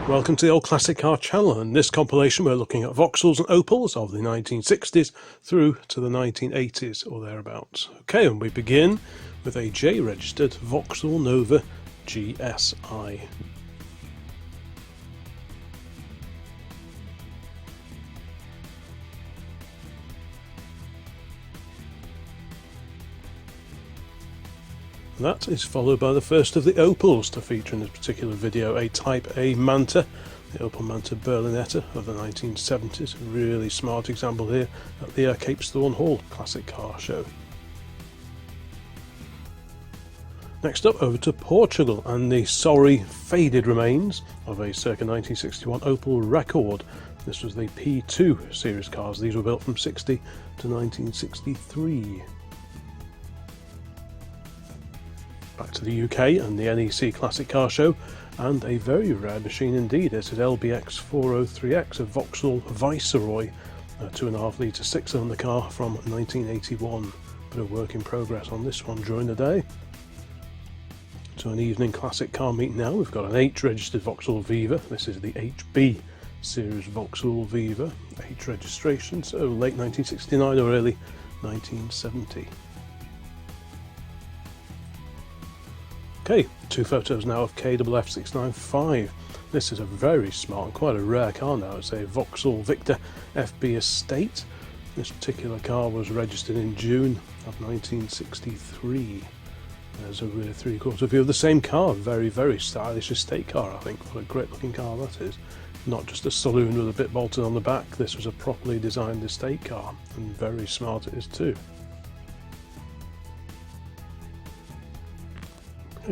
Welcome to the Old Classic Car channel. In this compilation we're looking at Vauxhalls and Opels of the 1960s through to the 1980s or thereabouts. Okay, and we begin with a J-registered Vauxhall Nova GSI. That is followed by the first of the Opels to feature in this particular video, a Type A Manta, the Opel Manta Berlinetta of the 1970s. Really smart example here at the Cape Thorne Hall Classic Car Show. Next up, over to Portugal and the sorry faded remains of a circa 1961 Opel Record. This was the P2 series cars. These were built from 60 to 1963. Back to the UK and the NEC Classic Car Show, and a very rare machine indeed. It's an LBX 403X, a Vauxhall Viceroy, a 2.5 litre 6-cylinder car from 1981. Bit of work in progress on this one during the day. To an evening classic car meet now. We've got an H registered Vauxhall Viva. This is the HB series Vauxhall Viva, H registration, so late 1969 or early 1970. Okay, two photos now of KFF695. This is a very smart and quite a rare car now. It's a Vauxhall Victor FB Estate. This particular car was registered in June of 1963. There's a rear three-quarter view of the same car. Very, very stylish estate car, I think. What a great looking car that is. Not just a saloon with a bit bolted on the back. This was a properly designed estate car, and very smart it is too.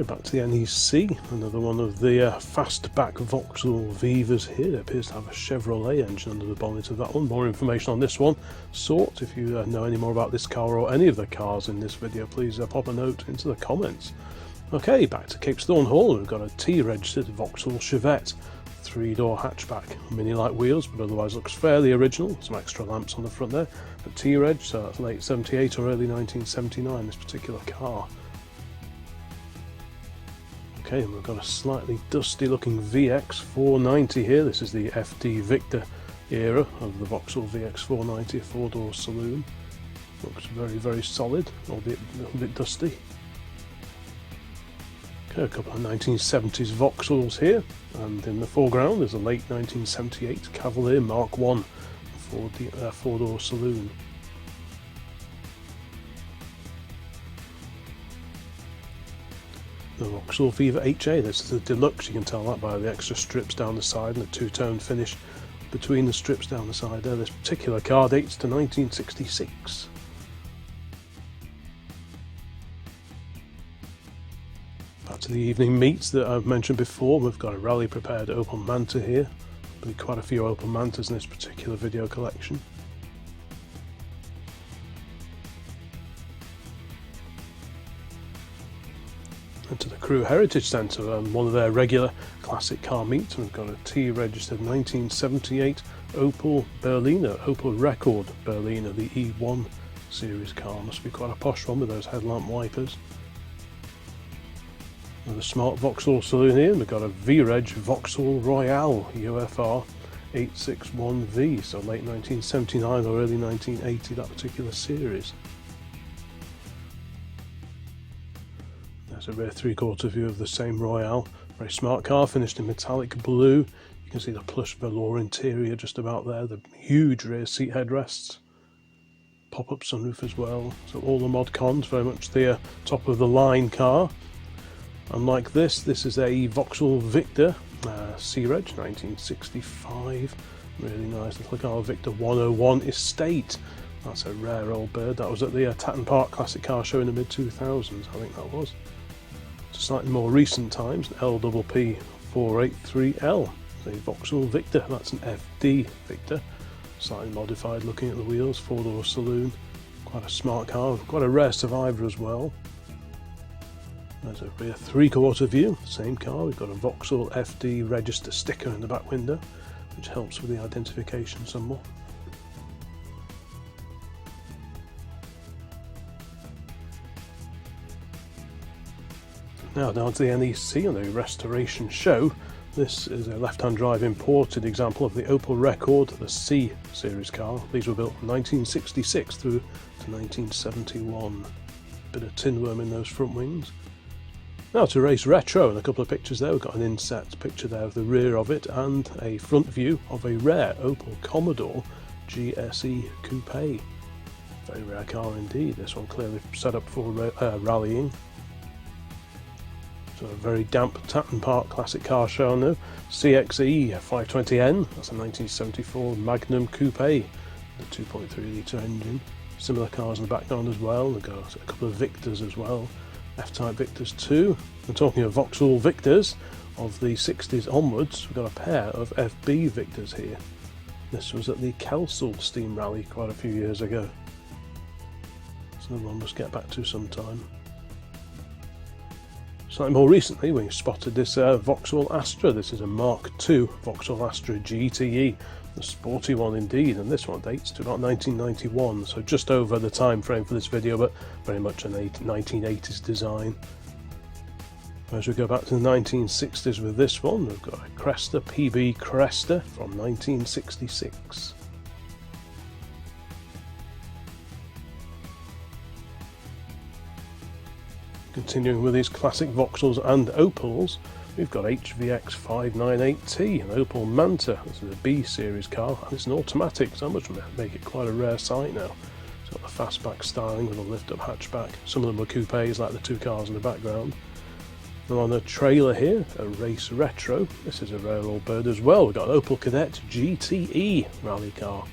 Back to the NEC, another one of the fastback Vauxhall Vivas here. It appears to have a Chevrolet engine under the bonnet of that one. More information on this one sought. If you know any more about this car or any of the cars in this video, please pop a note into the comments. Okay, back to Cape Thorne Hall. We've got a T-registered Vauxhall Chevette, 3-door hatchback, mini light wheels, but otherwise looks fairly original. Some extra lamps on the front there. The T-reg, so that's late 78 or early 1979, this particular car. Okay, and we've got a slightly dusty looking VX 490 here. This is the FD Victor era of the Vauxhall VX 490, a 4-door saloon. Looks very, very solid, albeit a little bit dusty. Okay, a couple of 1970s Vauxhalls here, and in the foreground there's a late 1978 Cavalier Mark 1, a 4-door saloon. The Vauxhall Viva HA, this is the deluxe. You can tell that by the extra strips down the side and the two-tone finish between the strips down the side there. This particular car dates to 1966. Back to the evening meets that I've mentioned before. We've got a rally prepared Opel Manta here. There'll be quite a few Opel Mantas in this particular video collection. And to the Crew Heritage Centre, one of their regular classic car meets. We've got a T-registered 1978 Opel Berliner, Opel Record Berliner, the E1 series car. Must be quite a posh one with those headlamp wipers. With a smart Vauxhall saloon here, we've got a V-Reg Vauxhall Royale UFR 861V, so late 1979 or early 1980, that particular series. There's a rear three-quarter view of the same Royale. Very smart car, finished in metallic blue. You can see the plush velour interior just about there, the huge rear seat headrests. Pop-up sunroof as well. So all the mod cons, very much the top of the line car. Unlike this is a Vauxhall Victor C-Reg 1965. Really nice little car, Victor 101 Estate. That's a rare old bird. That was at the Tatton Park Classic Car Show in the mid-2000s, I think that was. To slightly more recent times, LPP 483L, a Vauxhall Victor. That's an FD Victor, slightly modified looking at the wheels, 4-door saloon. Quite a smart car, quite a rare survivor as well. There's a rear three-quarter view, same car. We've got a Vauxhall FD register sticker in the back window, which helps with the identification somewhat. Now down to the NEC on the restoration show. This is a left-hand drive imported example of the Opel Record, the C series car. These were built from 1966 through to 1971. Bit of tin worm in those front wings. Now to race retro, and a couple of pictures there. We've got an inset picture there of the rear of it and a front view of a rare Opel Commodore GSE Coupe. Very rare car indeed. This one clearly set up for rallying. So a very damp Tatton Park classic car shown now. CXE 520N, that's a 1974 Magnum Coupe, the 2.3 litre engine. Similar cars in the background as well. We've got a couple of Victors as well, F-Type Victors too. And talking of Vauxhall Victors, of the 60s onwards, we've got a pair of FB Victors here. This was at the Kelsall Steam Rally quite a few years ago. So one must get back to sometime. Slightly more recently, we spotted this Vauxhall Astra. This is a Mark II Vauxhall Astra GTE, the sporty one indeed, and this one dates to about 1991, so just over the time frame for this video, but very much a 1980s design. As we go back to the 1960s with this one, we've got a Cresta PB Cresta from 1966. Continuing with these classic Vauxhalls and Opels, we've got HVX 598T, an Opel Manta. This is a B series car, and it's an automatic, so that must make it quite a rare sight now. It's got the fastback styling with a lift-up hatchback. Some of them are coupes, like the two cars in the background. And on the trailer here, a race retro. This is a rare old bird as well. We've got an Opel Kadett GTE rally car.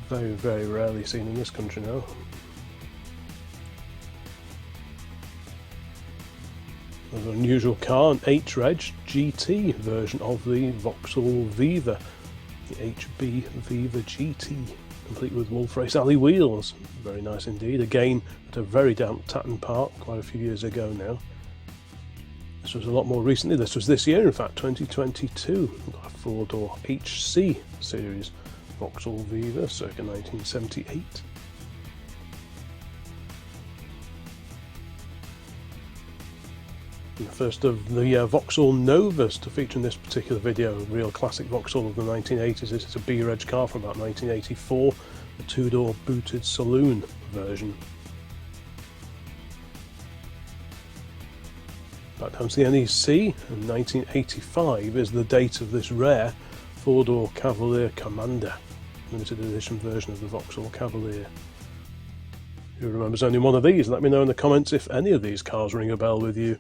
Very, very rarely seen in this country now. An unusual car, an H-Reg GT version of the Vauxhall Viva, the HB Viva GT, complete with Wolf Race Alley wheels. Very nice indeed. Again, at a very damp Tatton Park quite a few years ago now. This was a lot more recently. This was this year, in fact, 2022. We've got a four-door HC series Vauxhall Viva, circa 1978. And the first of the Vauxhall Novas to feature in this particular video, a real classic Vauxhall of the 1980s. This is a B-Reg car from about 1984, a two-door booted saloon version. Back down to the NEC, and 1985 is the date of this rare four-door Cavalier Commander, limited edition version of the Vauxhall Cavalier. Who remembers only one of these? Let me know in the comments if any of these cars ring a bell with you.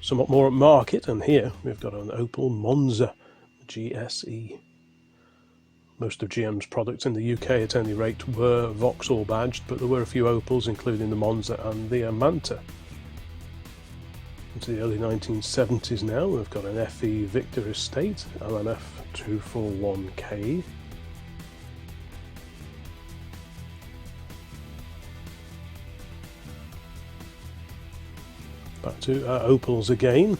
Somewhat more at market, and here we've got an Opel Monza GSE. Most of GM's products in the UK at any rate were Vauxhall badged, but there were a few Opels, including the Monza and the Manta. Into the early 1970s now, we've got an FE Victor Estate LMF 241K. Back to Opels again,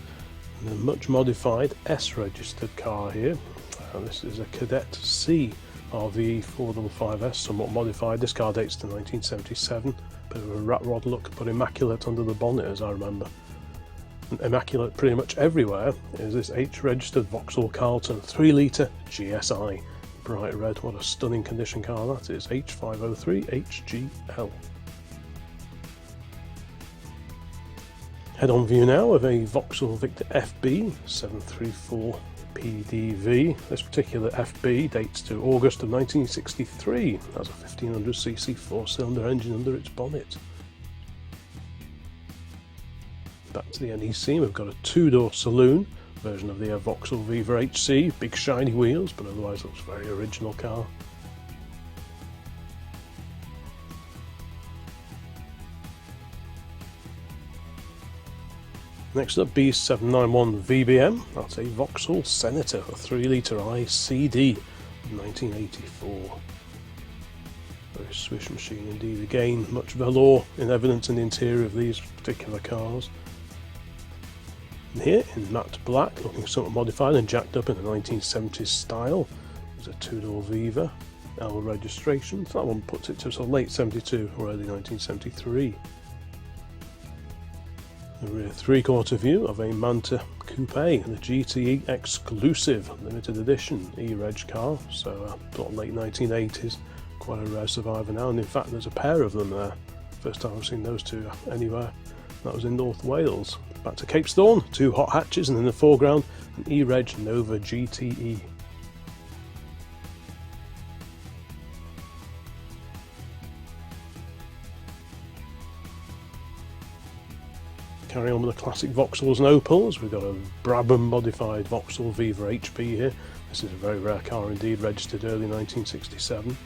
and a much modified S-registered car here. This is a Kadett C RVE 455S, somewhat modified. This car dates to 1977, bit of a rat rod look, but immaculate under the bonnet as I remember. And immaculate pretty much everywhere is this H-registered Vauxhall Carlton 3 litre GSI. Bright red, what a stunning condition car that is, H503HGL. Head-on view now of a Vauxhall Victor FB 734 PDV. This particular FB dates to August of 1963. Has a 1500cc four-cylinder engine under its bonnet. Back to the NEC, we've got a two-door saloon version of the Vauxhall Viva HC. Big shiny wheels, but otherwise looks a very original car. Next up, B791 VBM, that's a Vauxhall Senator, a 3 litre ICD, 1984. Very swish machine indeed. Again, much velour in evidence in the interior of these particular cars. And here, in matte black, looking somewhat modified and jacked up in a 1970s style, is a two-door Viva, L registration. So that one puts it to sort of late 72 or early 1973. The rear three-quarter view of a Manta Coupe, the GTE exclusive limited edition E-Reg car, so sort of late 1980s, quite a rare survivor now, and in fact there's a pair of them there. First time I've seen those two anywhere. That was in North Wales. Back to Cape Thorne, two hot hatches, and in the foreground an E-Reg Nova GTE. Carrying on with the classic Vauxhalls and Opels, we've got a Brabham modified Vauxhall Viva HP here. This is a very rare car indeed, registered early 1967.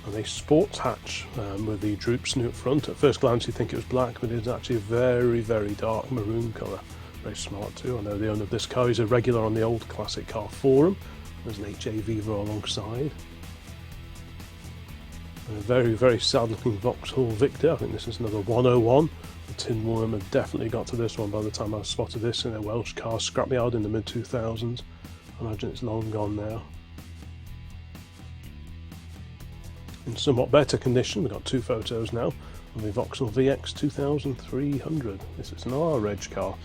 And a sports hatch with the droop snoot front. At first glance you think it was black, but it's actually a very, very dark maroon colour. Very smart too. I know the owner of this car is a regular on the old classic car forum. There's an HA Viva alongside. A very, very sad looking Vauxhall Victor. I think this is another 101. The tin worm had definitely got to this one by the time I spotted this in a Welsh car scrapyard in the mid 2000s. I imagine it's long gone now. In somewhat better condition, we've got two photos now of the Vauxhall VX 2300. This is an R-Reg car.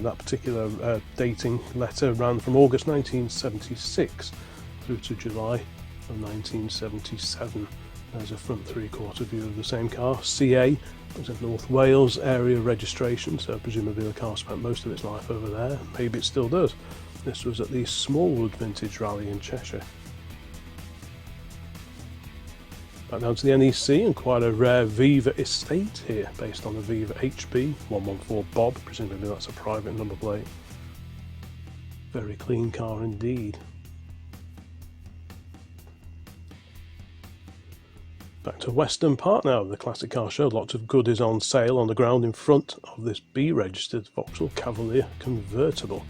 That particular dating letter ran from August 1976 through to July of 1977. There's a front three-quarter view of the same car. CA was a North Wales area registration, so presumably the car spent most of its life over there. Maybe it still does. This was at the Smallwood Vintage Rally in Cheshire. Back down to the NEC, and quite a rare Viva estate here, based on the Viva HB 114 Bob. Presumably that's a private number plate. Very clean car indeed. Back to Weston Park now, the classic car show. Lots of goodies on sale on the ground in front of this B-registered Vauxhall Cavalier convertible.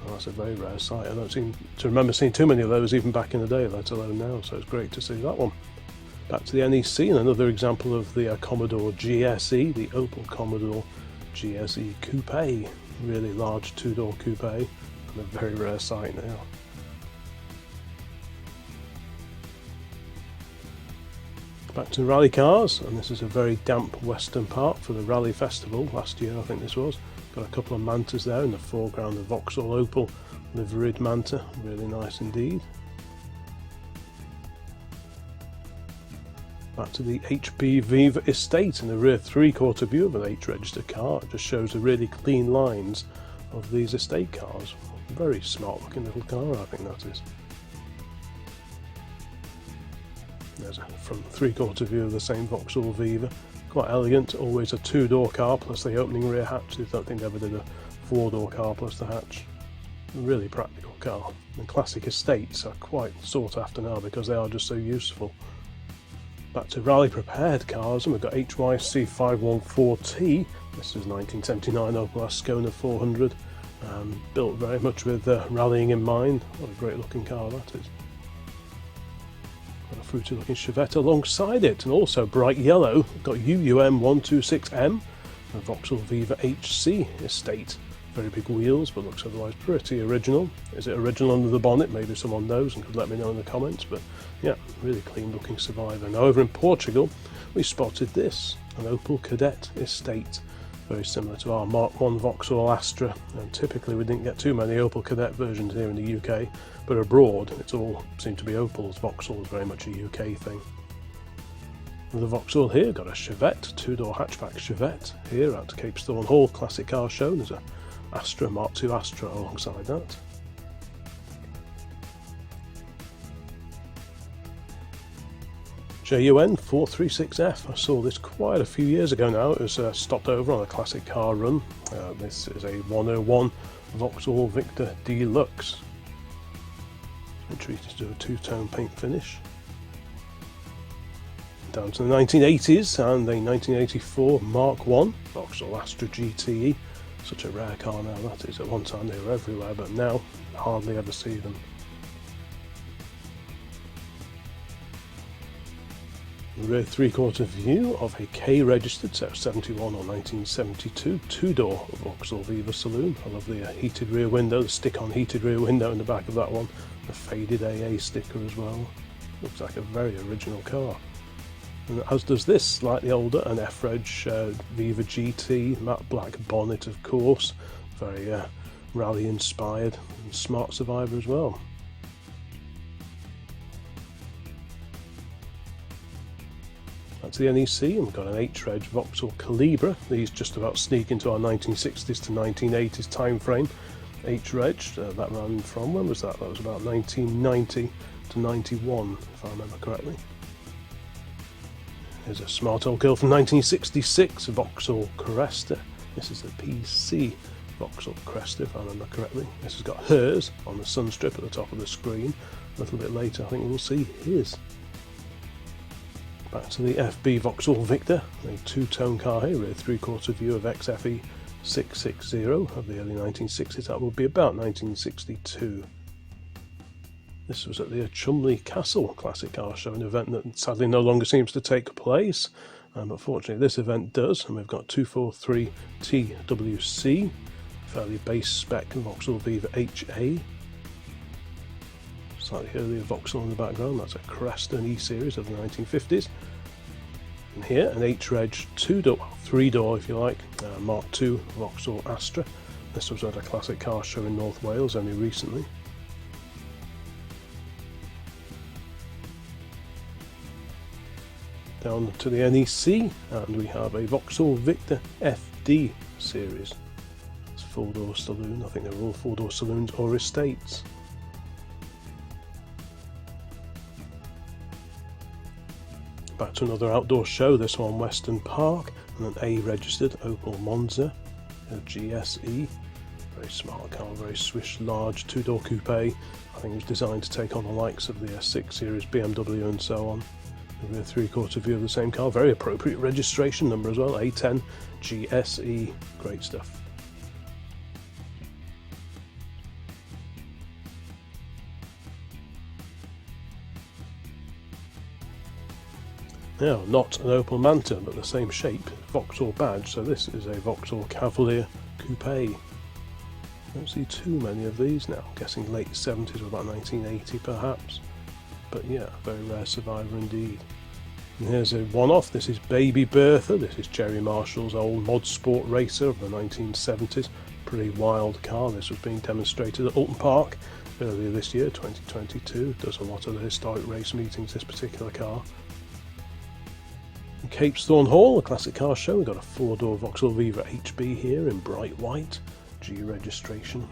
Well, that's a very rare sight. I don't seem to remember seeing too many of those even back in the day, let alone now, so it's great to see that one. Back to the NEC, and another example of the Commodore GSE, the Opel Commodore GSE Coupe. Really large two-door coupe, and a very rare sight now. Back to rally cars, and this is a very damp Weston Park for the Rally Festival last year, I think this was. Got a couple of Mantas there in the foreground, the Vauxhall Opel liveried Manta, really nice indeed. Back to the HB Viva estate, in the rear three-quarter view of an H-registered car. It just shows the really clean lines of these estate cars. Very smart looking little car, I think that is. There's a front three-quarter view of the same Vauxhall Viva. Quite elegant, always a two-door car plus the opening rear hatch. I don't think they ever did a four-door car plus the hatch. A really practical car. And classic estates are quite sought after now because they are just so useful. Back to rally prepared cars, and we've got HYC 514T. This is 1979 Opel Ascona 400. Built very much with rallying in mind. What a great looking car that is. Got a fruity looking Chevette alongside it, and also bright yellow. We've got UUM 126M, a Vauxhall Viva HC estate. Very big wheels, but looks otherwise pretty original. Is it original under the bonnet? Maybe someone knows and could let me know in the comments, but yeah, really clean looking Survivor. Now over in Portugal, we spotted this, an Opel Kadett estate. Very similar to our Mark 1 Vauxhall Astra, and typically we didn't get too many Opel Kadett versions here in the UK, but abroad it's all seemed to be Opels. Vauxhall is very much a UK thing. The Vauxhall here got a Chevette, two-door hatchback Chevette here at Cape Thorne Hall Classic Car Show. There's a Astra, Mark II Astra alongside that. JUN 436F. I saw this quite a few years ago now. It was stopped over on a classic car run. This is a 101 Vauxhall Victor Deluxe. Been treated to a two-tone paint finish. Down to the 1980s and a 1984 Mark 1 Vauxhall Astra GTE. Such a rare car now that is. At one time they were everywhere, but now hardly ever see them. Rear three-quarter view of a K registered, so 71 or 1972 two-door Vauxhall Viva saloon. I love the heated rear window, the stick-on heated rear window in the back of that one, the faded AA sticker as well. Looks like a very original car. And as does this, slightly older, an F-Reg Viva GT, matte black bonnet of course, very rally inspired, and smart survivor as well. That's the NEC, and we've got an H-Reg Vauxhall Calibra. These just about sneak into our 1960s to 1980s time frame. H-Reg, that ran from, when was that? That was about 1990 to 91, if I remember correctly. Here's a smart old girl from 1966, Vauxhall Cresta. This is the PC Vauxhall Cresta, if I remember correctly. This has got hers on the sun strip at the top of the screen. A little bit later, I think we'll see his. Back to the FB Vauxhall Victor, a two-tone car here, with a three-quarter view of XFE 660 of the early 1960s. That would be about 1962. This was at the Chumley Castle Classic Car Show, an event that sadly no longer seems to take place, but fortunately this event does, and we've got 243 TWC, fairly base spec Vauxhall Viva HA. Slightly earlier Vauxhall in the background, that's a Cresta E-Series of the 1950s. And here an H-Reg three-door if you like, Mark II Vauxhall Astra. This was at a classic car show in North Wales only recently. Down to the NEC, and we have a Vauxhall Victor FD series. It's four-door saloon, I think they're all four-door saloons or estates. Back to another outdoor show, this one Western Park, and an A-registered Opel Monza, a GSE. Very smart car, very swish, large, two-door coupe. I think it was designed to take on the likes of the 6 Series BMW and so on. With a three-quarter view of the same car, very appropriate registration number as well, A10 GSE, great stuff. Now, not an Opel Manta, but the same shape, Vauxhall badge, so this is a Vauxhall Cavalier Coupe. Don't see too many of these now, I'm guessing late 70s or about 1980 perhaps. But yeah, very rare survivor indeed. And here's a one-off, this is Baby Bertha, this is Jerry Marshall's old mod sport racer of the 1970s. Pretty wild car, this was being demonstrated at Alton Park earlier this year, 2022. Does a lot of the historic race meetings, this particular car. Capesthorne Hall, a classic car show, we've got a four-door Vauxhall Viva HB here in bright white, G registration.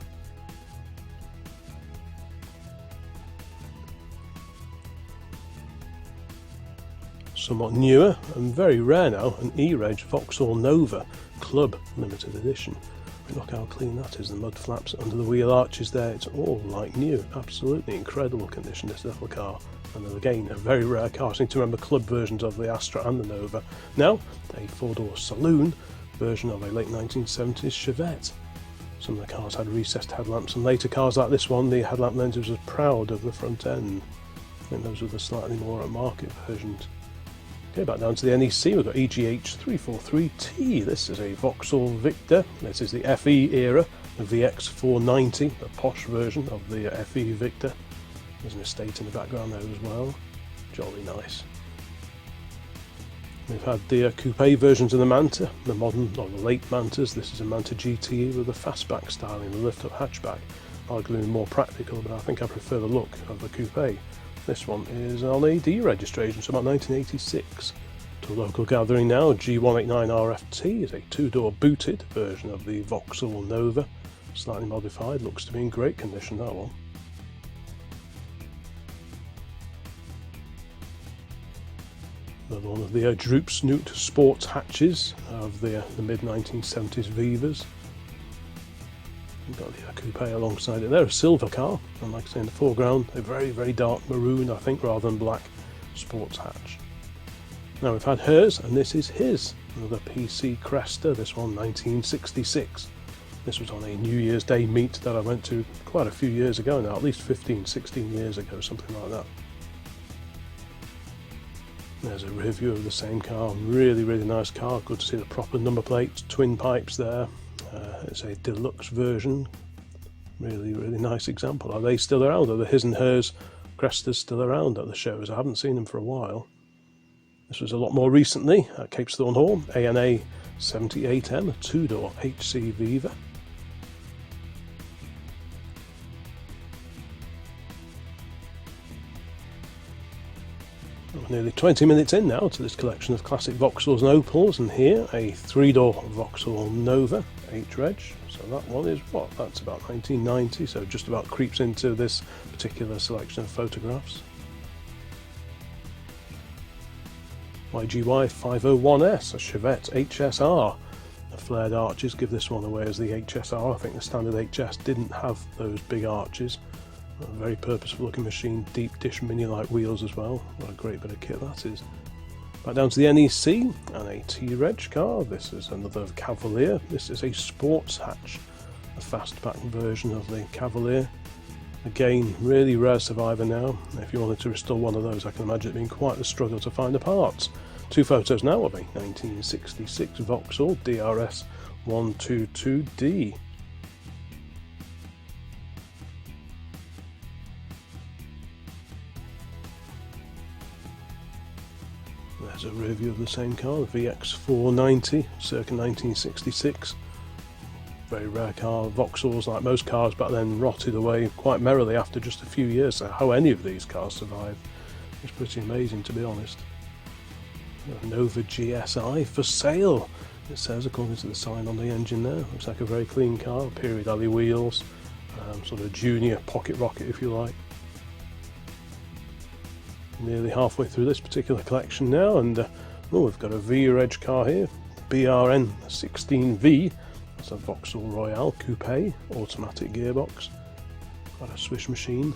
Somewhat newer and very rare now, an E-Reg Vauxhall Nova Club Limited Edition. Look how clean that is, the mud flaps under the wheel arches there, it's all like new, absolutely incredible condition this little car. And then again, a very rare car. I seem to remember club versions of the Astra and the Nova. Now, a four-door saloon version of a late 1970s Chevette. Some of the cars had recessed headlamps, and later cars like this one, the headlamp lenses was proud of the front end. I think those were the slightly more market versions. Okay, back down to the NEC, we've got EGH 343T. This is a Vauxhall Victor. This is the FE era, the VX 490, the posh version of the FE Victor. There's an estate in the background there as well. Jolly nice. We've had the coupe versions of the Manta, the modern, or the late Mantas. This is a Manta GTE with a fastback styling, the lift-up hatchback. Arguably more practical, but I think I prefer the look of the coupe. This one is on a D registration, so about 1986. To a local gathering now, G189RFT is a two-door booted version of the Vauxhall Nova. Slightly modified, looks to be in great condition, that one. Another one of the droop snoot sports hatches of the mid-1970s Vivas. We've got the coupe alongside it there, a silver car, and like I say in the foreground, a very, very dark maroon, I think, rather than black sports hatch. Now we've had hers, and this is his, another PC Cresta, this one 1966. This was on a New Year's Day meet that I went to quite a few years ago now, at least 15, 16 years ago, something like that. There's a rear view of the same car, really, really nice car, good to see the proper number plates, twin pipes there. It's a deluxe version, really, really nice example. Are they still around? Are the his and hers Crestas still around at the shows. I haven't seen them for a while. This was a lot more recently at Capesthorne Hall, ANA 78M, a two-door HC Viva. We're nearly 20 minutes in now to this collection of classic Vauxhalls and Opels, and here a three-door Vauxhall Nova H-Reg. So that one is what? That's about 1990, so just about creeps into this particular selection of photographs. YGY 501S, a Chevette HSR. The flared arches give this one away as the HSR. I think the standard HS didn't have those big arches. A very purposeful looking machine, deep dish mini-like wheels as well. What a great bit of kit that is. Back down to the NEC and a T-Reg car. This is another Cavalier. This is a sports hatch, a fastback version of the Cavalier. Again, really rare survivor now. If you wanted to restore one of those, I can imagine it being quite a struggle to find the parts. Two photos now of a 1966 Vauxhall DRS 122D. There's a rear view of the same car, the VX490, circa 1966. Very rare car. Vauxhalls, like most cars back then, rotted away quite merrily after just a few years. So how any of these cars survived is pretty amazing, to be honest. A Nova GSI for sale, it says, according to the sign on the engine there. Looks like a very clean car, period alley wheels, sort of junior pocket rocket if you like. Nearly halfway through this particular collection now, and we've got a V-Reg car here, BRN 16V. That's a Vauxhall Royale Coupe, automatic gearbox. Quite a swish machine.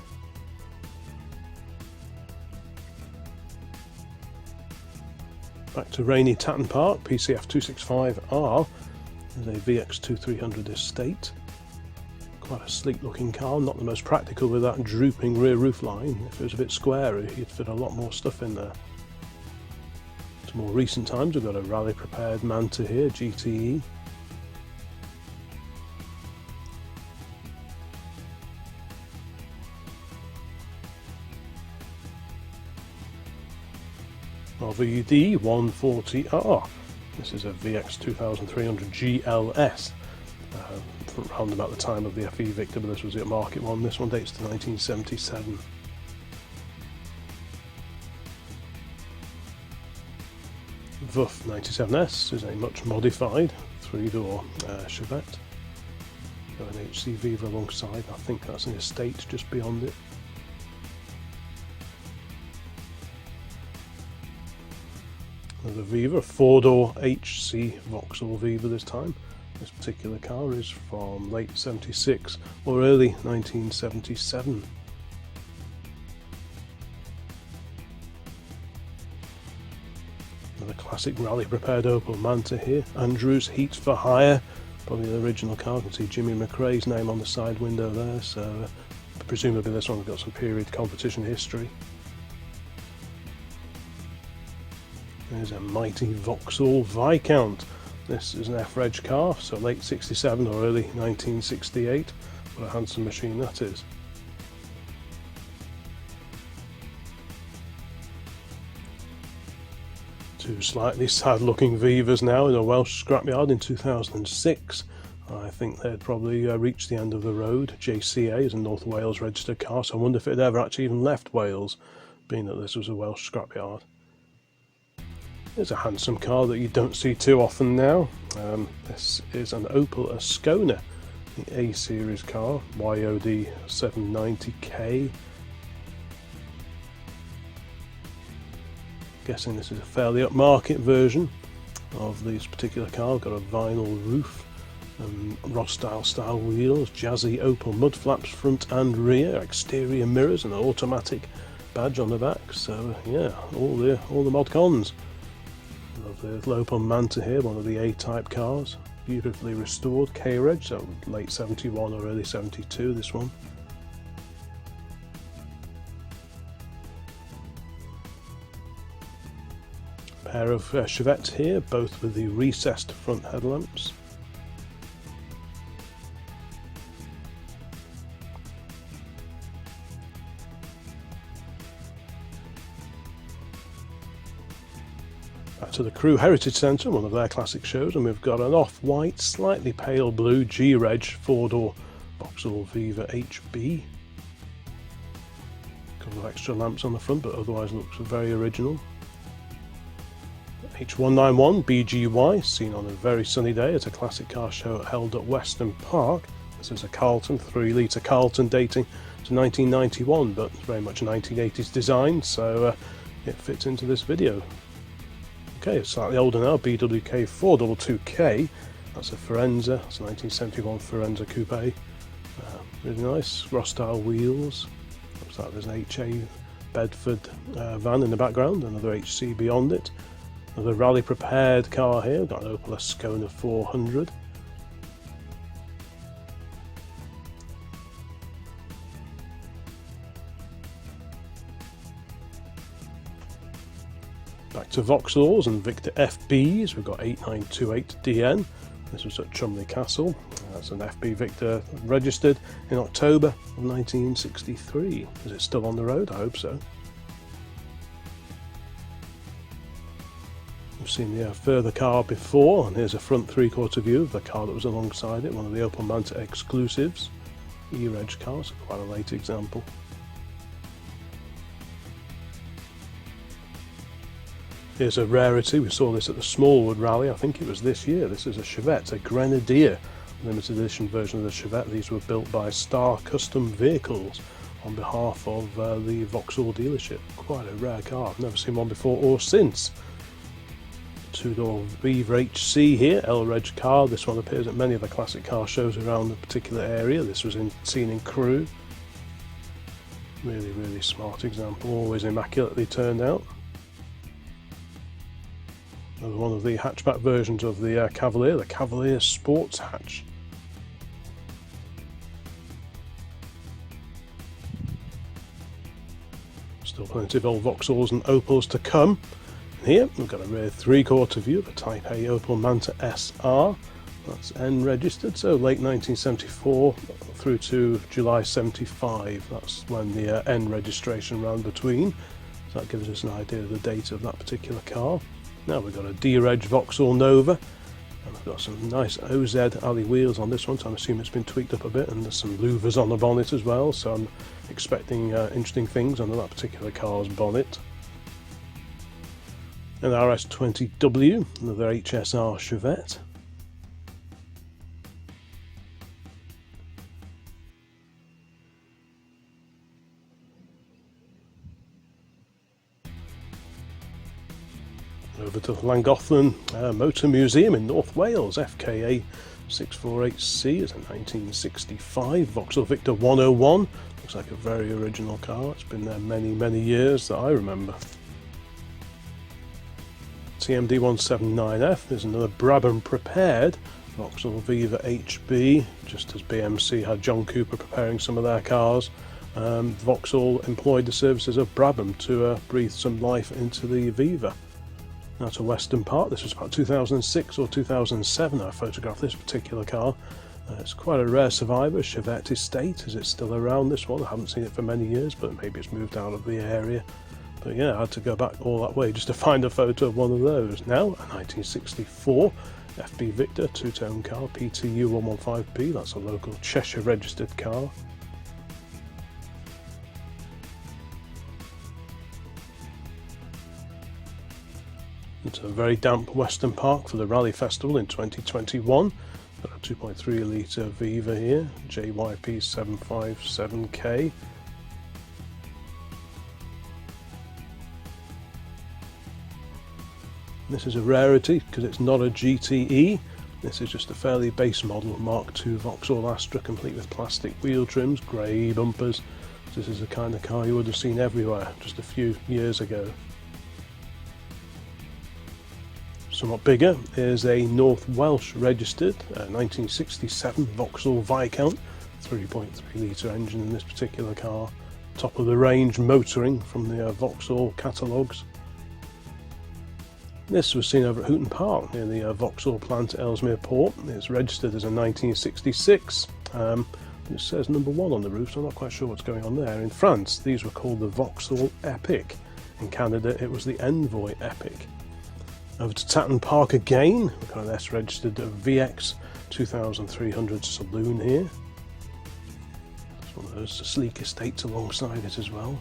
Back to rainy Tatton Park, PCF 265R. There's a VX2300 Estate. Quite a sleek looking car, not the most practical with that drooping rear roof line. If it was a bit squarer, you'd fit a lot more stuff in there. To more recent times, we've got a rally prepared Manta here, GTE. RVD 140R. This is a VX 2300 GLS. Around about the time of the FE Victor, but this was the upmarket one. This one dates to 1977. VUF 97S is a much modified three-door Chevette. Got an HC Viva alongside. I think that's an Estate just beyond it. Another Viva, four-door HC Vauxhall Viva this time. This particular car is from late 76 or early 1977. Another classic rally prepared Opel Manta here. Andrews Heat for Hire, probably the original car. You can see Jimmy McRae's name on the side window there, so presumably this one's got some period competition history. There's a mighty Vauxhall Viscount. This is an F-Reg car, so late 67 or early 1968. What a handsome machine that is. Two slightly sad looking Vivas now in a Welsh scrapyard in 2006. I think they'd probably reached the end of the road. JCA is a North Wales registered car, so I wonder if it had ever actually even left Wales, being that this was a Welsh scrapyard. There's a handsome car that you don't see too often now. This is an Opel Ascona, the A-Series car, YOD 790K. Guessing this is a fairly upmarket version of this particular car. Got a vinyl roof, Ross-style wheels, jazzy Opel mud flaps front and rear, exterior mirrors, and an automatic badge on the back. So yeah, all the mod cons. Love the Opel Manta here, one of the A-type cars, beautifully restored, K-Reg, so late 71 or early 72 this one. A pair of Chevettes here, both with the recessed front headlamps. to the Crew Heritage Centre, one of their classic shows, and we've got an off-white, slightly pale blue G-Reg 4-door Vauxhall Viva HB. A couple of extra lamps on the front, but otherwise looks very original. H191 BGY, seen on a very sunny day at a classic car show held at Weston Park. This is a Carlton, 3-litre Carlton dating to 1991, but very much a 1980s design, so it fits into this video. Okay, it's slightly older now, BWK 422K, that's a Forenza, that's a 1971 Forenza Coupe. Really nice, Ross-style wheels. Looks like there's an HA Bedford van in the background, another HC beyond it. Another rally prepared car here, got an Opel Ascona 400. Back to Vauxhalls and Victor FBs, we've got 8928DN. This was at Cholmondeley Castle. That's an FB Victor registered in October of 1963. Is it still on the road? I hope so. We've seen the further car before, and here's a front three-quarter view of the car that was alongside it, one of the Opel Manta exclusives. E-Reg cars, quite a late example. Here's a rarity, we saw this at the Smallwood Rally, I think it was this year. This is a Chevette, a Grenadier, limited edition version of the Chevette. These were built by Star Custom Vehicles on behalf of the Vauxhall dealership. Quite a rare car, I've never seen one before or since. Two-door Viva HC here, L-Reg car. This one appears at many of the classic car shows around the particular area. This was seen in Crew. Really, really smart example, always immaculately turned out. Another one of the hatchback versions of the Cavalier, the Cavalier Sports Hatch. Still plenty of old Vauxhalls and Opels to come. And here we've got a rear three-quarter view of a Type A Opel Manta SR. That's N registered, so late 1974 through to July 75. That's when the N registration ran between. So that gives us an idea of the date of that particular car. Now we've got a D-Reg Vauxhall Nova, and we've got some nice OZ alley wheels on this one, so I'm assuming it's been tweaked up a bit, and there's some louvers on the bonnet as well, so I'm expecting interesting things under that particular car's bonnet. An RS20W, another HSR Chevette. Over to the Llangollen Motor Museum in North Wales, FKA 648C is a 1965 Vauxhall Victor 101. Looks like a very original car, it's been there many, many years that I remember. TMD 179F is another Brabham prepared Vauxhall Viva HB, just as BMC had John Cooper preparing some of their cars. Vauxhall employed the services of Brabham to breathe some life into the Viva. Now to Weston Park, this was about 2006 or 2007 I photographed this particular car. It's quite a rare survivor, Chevette Estate. Is it still around, this one? I haven't seen it for many years, but maybe it's moved out of the area. But yeah, I had to go back all that way just to find a photo of one of those. Now, a 1964 FB Victor two-tone car, PTU 115P, that's a local Cheshire registered car. It's a very damp Weston Park for the Rally Festival in 2021. Got a 2.3 litre Viva here, JYP 757K. This is a rarity because it's not a GTE. This is just a fairly base model Mark II Vauxhall Astra, complete with plastic wheel trims, grey bumpers. This is the kind of car you would have seen everywhere just a few years ago. Somewhat bigger is a North Welsh registered 1967 Vauxhall Viscount, 3.3 litre engine in this particular car. Top of the range motoring from the Vauxhall catalogues. This was seen over at Houghton Park near the Vauxhall plant at Ellesmere Port. It's registered as a 1966. It says number 1 on the roof, so I'm not quite sure what's going on there. In France, these were called the Vauxhall Epic. In Canada, it was the Envoy Epic. Over to Tatton Park again. We've got an S registered VX 2300 saloon here. It's one of those sleek estates alongside it as well.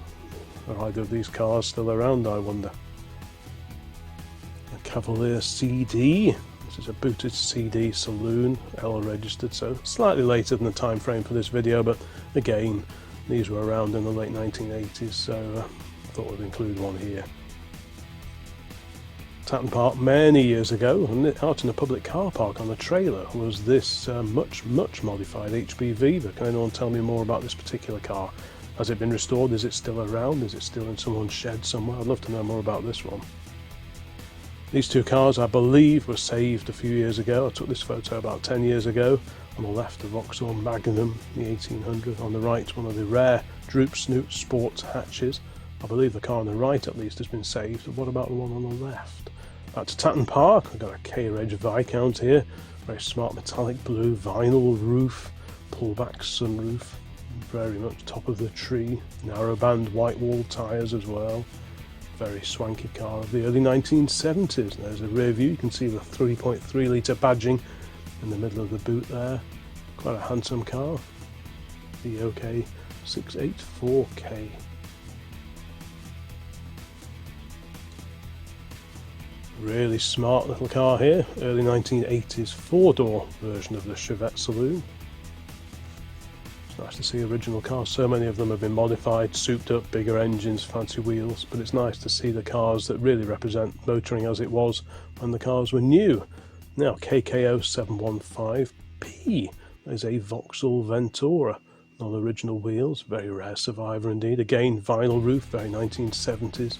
Are either of these cars still around, I wonder? A Cavalier CD. This is a booted CD saloon, L registered, so slightly later than the time frame for this video, but again, these were around in the late 1980s, so I thought we'd include one here. Tatton Park many years ago, and out in a public car park on a trailer, was this much modified HB Viva. Can anyone tell me more about this particular car? Has it been restored? Is it still around? Is it still in someone's shed somewhere? I'd love to know more about this one. These two cars, I believe, were saved a few years ago. I took this photo about 10 years ago. On the left, the Vauxhall Magnum, the 1800. On the right, one of the rare droop snoot sports hatches. I believe the car on the right, at least, has been saved. But what about the one on the left? Back to Tatton Park, we've got a K-Reg Viscount here. Very smart metallic blue vinyl roof, pullback sunroof. Very much top of the tree. Narrow band white wall tyres as well. Very swanky car of the early 1970s. There's a rear view, you can see the 3.3 litre badging in the middle of the boot there. Quite a handsome car. The OK 684K. Really smart little car here. Early 1980s four-door version of the Chevette Saloon. Nice to see original cars. So many of them have been modified, souped up, bigger engines, fancy wheels, but it's nice to see the cars that really represent motoring as it was when the cars were new. Now KKO 715P is a Vauxhall Ventura, non-original wheels, very rare survivor indeed. Again, vinyl roof, very 1970s.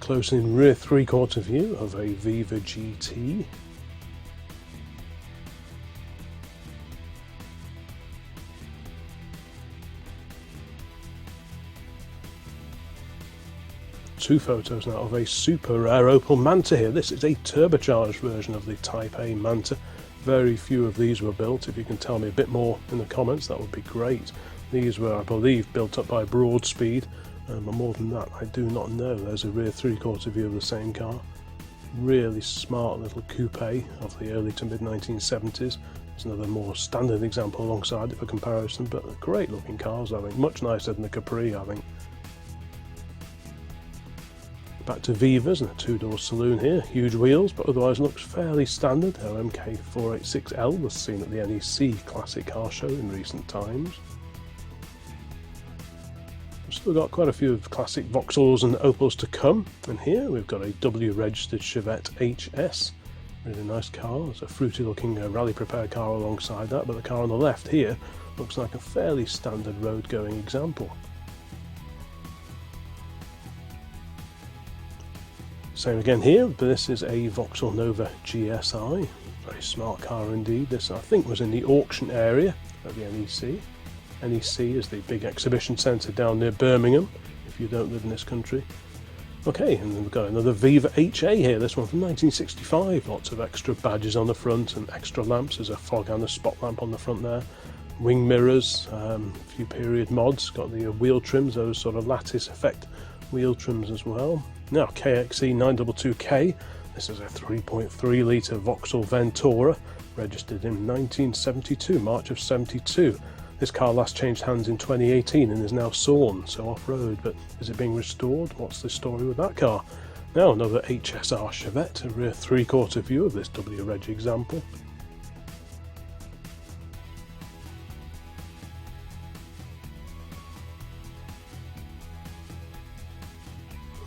Close in rear three-quarter view of a Viva GT. Two photos now of a super rare Opel Manta here. This is a turbocharged version of the Type A Manta. Very few of these were built. If you can tell me a bit more in the comments, that would be great. These were, I believe, built up by Broadspeed, but more than that I do not know. There's a rear three-quarter view of the same car. Really smart little coupe of the early to mid 1970s. There's another more standard example alongside it for comparison, but great looking cars, I think. Much nicer than the Capri, I think. Back to Viva's and a two-door saloon here. Huge wheels, but otherwise looks fairly standard. Our MK486L was seen at the NEC Classic Car Show in recent times. We've still got quite a few of classic Vauxhalls and Opels to come, and here we've got a W-registered Chevette HS. Really nice car. There's a fruity-looking rally prepared car alongside that, but the car on the left here looks like a fairly standard road-going example. Same again here, but this is a Vauxhall Nova GSI. Very smart car indeed. This, I think, was in the auction area at the NEC. NEC is the big exhibition centre down near Birmingham, if you don't live in this country. Okay, and then we've got another Viva HA here, this one from 1965. Lots of extra badges on the front and extra lamps. There's a fog and a spot lamp on the front there. Wing mirrors, a few period mods. Got the wheel trims, those sort of lattice effect wheel trims as well. Now KXE 922K, this is a 3.3 litre Vauxhall Ventura, registered in 1972, March of 72. This car last changed hands in 2018 and is now sawn, so off-road, but is it being restored? What's the story with that car? Now another HSR Chevette, a rear three-quarter view of this W-Reg example.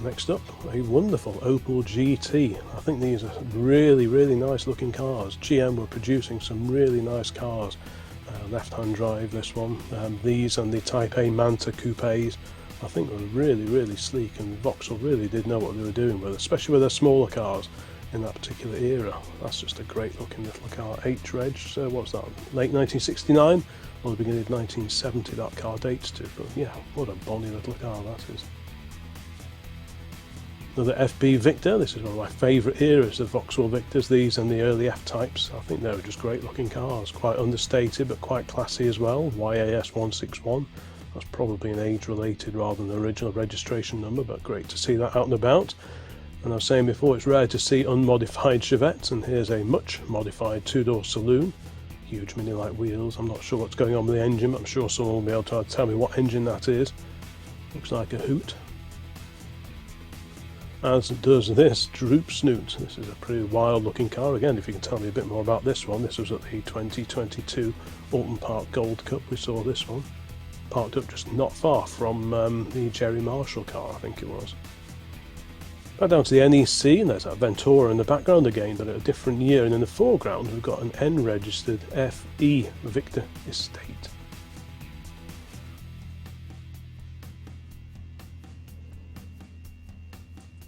Next up, a wonderful Opel GT. I think these are really nice looking cars. GM were producing some really nice cars. Left-hand drive, this one. These and the Type A Manta coupes, I think were really sleek, and Vauxhall really did know what they were doing with, especially with their smaller cars in that particular era. That's just a great looking little car. H-Reg, so what's that? Late 1969 or the beginning of 1970 that car dates to, but yeah, what a bonny little car that is. Another FB Victor. This is one of my favourite eras of Vauxhall Victors, these and the early F-Types. I think they were just great looking cars, quite understated but quite classy as well. YAS 161, that's probably an age related rather than the original registration number, but great to see that out and about. And I was saying before, it's rare to see unmodified Chevettes, and here's a much modified two-door saloon. Huge Mini Light wheels. I'm not sure what's going on with the engine, but I'm sure someone will be able to tell me what engine that is. Looks like a Hoot. As does this Droop Snoot. This is a pretty wild looking car. Again, if you can tell me a bit more about this one. This was at the 2022 Alton Park Gold Cup. We saw this one. Parked up just not far from the Jerry Marshall car, I think it was. Back down to the NEC, and there's that Ventura in the background again, but at a different year. And in the foreground, we've got an N-registered FE Victor Estate.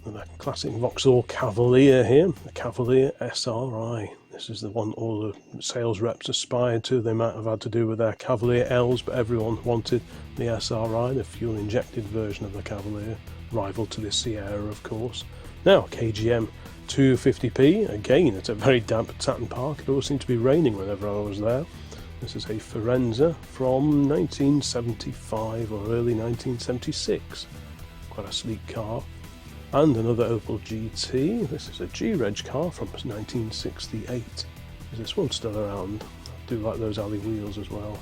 And a classic Vauxhall Cavalier here, the Cavalier SRI. This is the one all the sales reps aspired to. They might have had to do with their Cavalier Ls, but everyone wanted the SRI, the fuel-injected version of the Cavalier, rival to the Sierra, of course. Now, KGM 250p, again, it's a very damp Tatton Park. It always seemed to be raining whenever I was there. This is a Firenze from 1975 or early 1976. Quite a sleek car. And another Opel GT. This is a G-Reg car from 1968. Is this one still around? I do like those alley wheels as well.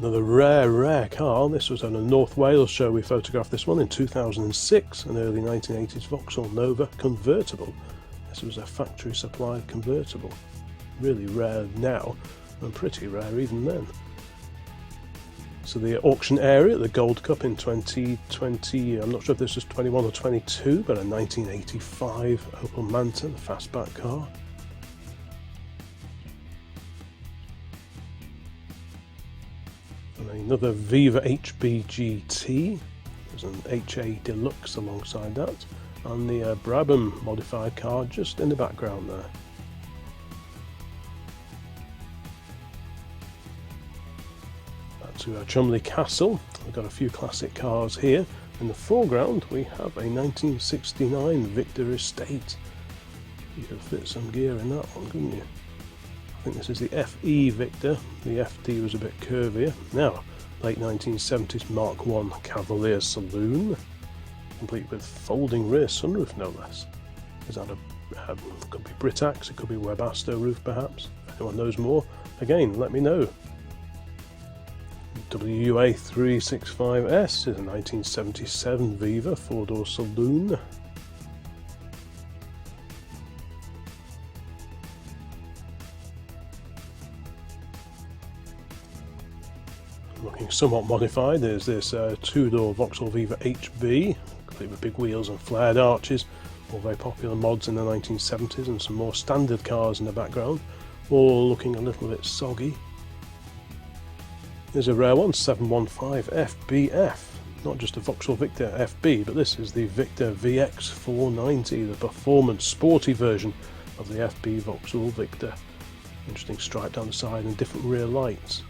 Another rare car. This was on a North Wales show. We photographed this one in 2006, an early 1980s Vauxhall Nova convertible. This was a factory supplied convertible. Really rare now, and pretty rare even then. So the auction area at the Gold Cup in 2020, I'm not sure if this was 21 or 22, but a 1985 Opel Manta, the fastback car. And another Viva HB GT. There's an HA Deluxe alongside that. And the Brabham modified car just in the background there. To Cholmondeley Castle. We've got a few classic cars here. In the foreground we have a 1969 Victor Estate. You could fit some gear in that one, couldn't you? I think this is the FE Victor. The FD was a bit curvier. Now, late 1970s Mark I Cavalier Saloon, complete with folding rear sunroof no less. Is that could be Britax, it could be Webasto roof perhaps. If anyone knows more, again let me know. WA365S is a 1977 Viva 4-door saloon. Looking somewhat modified, there's this 2-door Vauxhall Viva HB, complete with big wheels and flared arches, all very popular mods in the 1970s, and some more standard cars in the background, all looking a little bit soggy. There's a rare one, 715 FBF, not just a Vauxhall Victor FB, but this is the Victor VX490, the performance sporty version of the FB Vauxhall Victor. Interesting stripe down the side and different rear lights.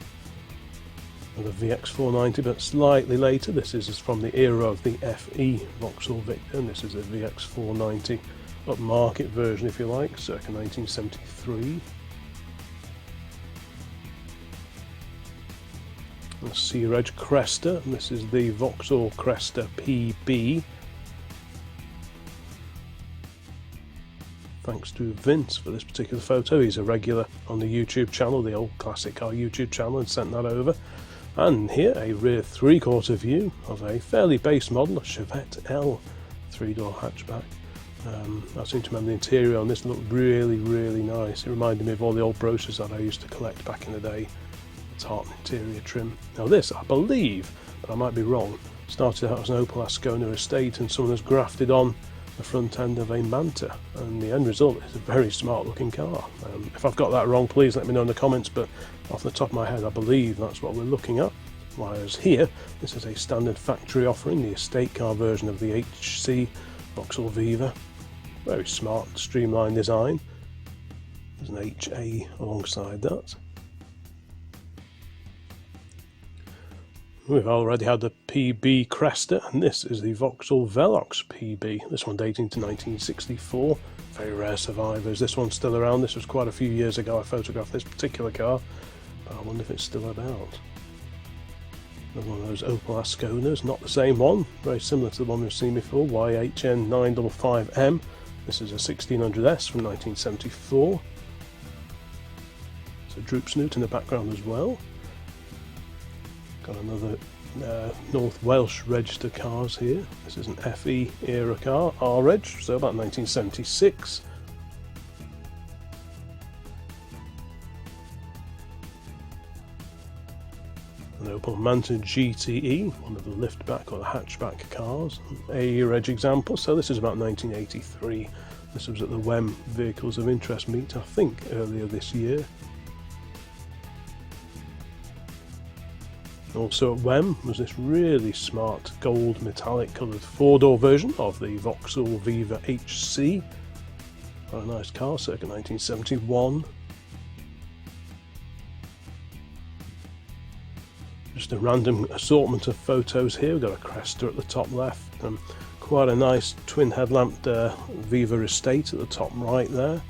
The VX490, but slightly later. This is from the era of the FE Vauxhall Victor, and this is a VX490 upmarket version, if you like, circa 1973. The C-Reg Cresta, and this is the Vauxhall Cresta PB. Thanks to Vince for this particular photo. He's a regular on the YouTube channel, the old classic car YouTube channel, and sent that over. And here a rear three-quarter view of a fairly base model, a Chevette L 3-door hatchback. I seem to remember the interior on this looked really nice. It reminded me of all the old brochures that I used to collect back in the day. Tartan interior trim. Now this, I believe, but I might be wrong, started out as an Opel Ascona estate, and someone has grafted on the front end of a Manta, and the end result is a very smart looking car. If I've got that wrong, please let me know in the comments, but off the top of my head I believe that's what we're looking at. Whereas here, this is a standard factory offering, the estate car version of the HC Vauxhall Viva. Very smart, streamlined design. There's an HA alongside that. We've already had the PB Cresta, and this is the Vauxhall Velox PB. This one dating to 1964. Very rare survivors. This one's still around. This was quite a few years ago I photographed this particular car, but I wonder if it's still about. One of those Opel Asconas, not the same one, very similar to the one we've seen before, YHN 955M. This is a 1600S from 1974. So droop snoot in the background as well. Got another North Welsh register cars here. This is an FE era car, R-Reg, so about 1976. An Opel Manta GTE, one of the liftback or the hatchback cars, a reg example, so this is about 1983. This was at the WEM Vehicles of Interest meet, I think, earlier this year. Also at WEM was this really smart gold metallic coloured four-door version of the Vauxhall Viva HC. Quite a nice car, circa 1971. Just a random assortment of photos here. We've got a Cresta at the top left, and quite a nice twin headlamped Viva estate at the top right there.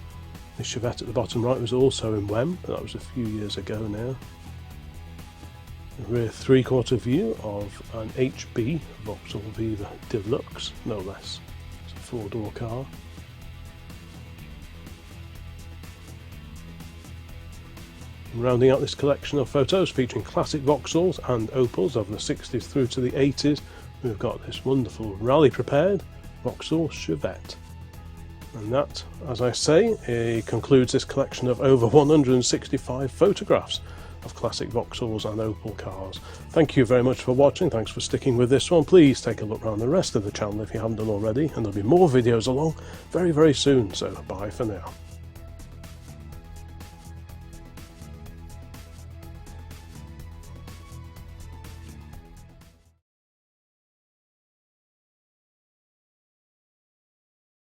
The Chevette at the bottom right was also in WEM, but that was a few years ago now. A rear three-quarter view of an HB Vauxhall Viva Deluxe, no less. It's a four-door car. Rounding out this collection of photos featuring classic Vauxhalls and Opels of the 60s through to the 80s, we've got this wonderful rally-prepared Vauxhall Chevette. And that, as I say, concludes this collection of over 165 photographs of classic Vauxhalls and Opel cars. Thank you very much for watching, thanks for sticking with this one. Please take a look around the rest of the channel if you haven't done already, and there'll be more videos along very, very soon, so bye for now.